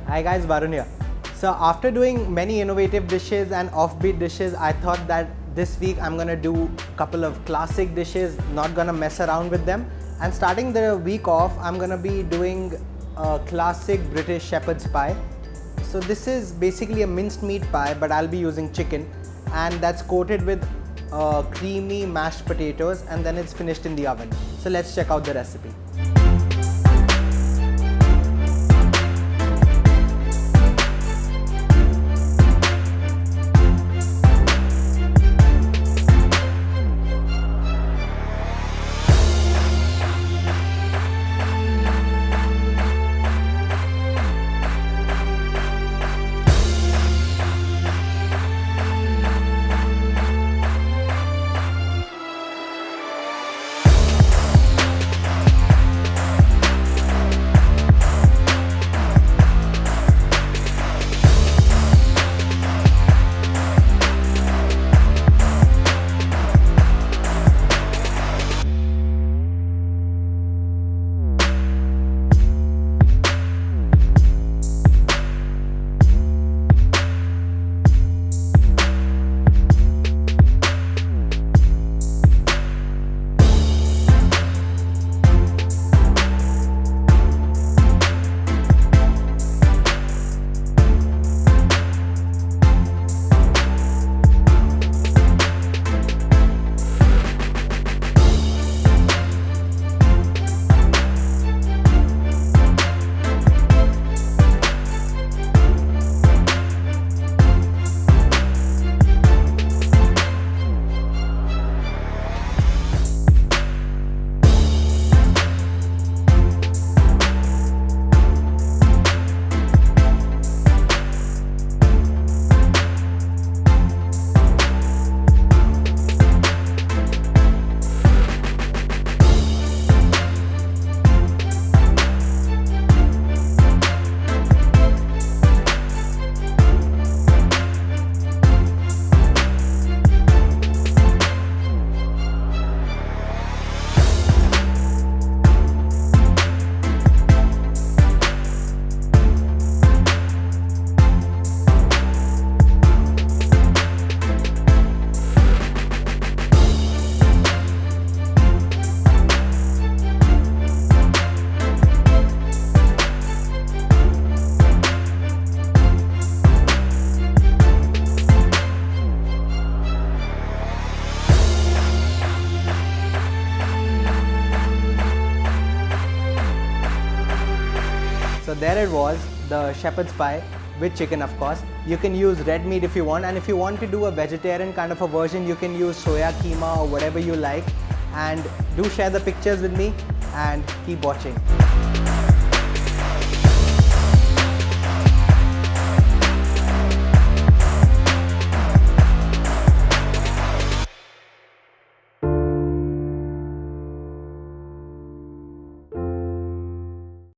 Hi guys, Varun here. So after doing many innovative dishes and offbeat dishes, I thought that this week I'm gonna do a couple of classic dishes, not gonna mess around with them. And starting the week off, I'm gonna be doing a classic British shepherd's pie. So this is basically a minced meat pie, but I'll be using chicken, and that's coated with creamy mashed potatoes, and then it's finished in the oven. So let's check out the recipe. So there it was, the shepherd's pie with chicken, of course. You can use red meat if you want, and if you want to do a vegetarian kind of a version, you can use soya keema or whatever you like. And do share the pictures with me and keep watching.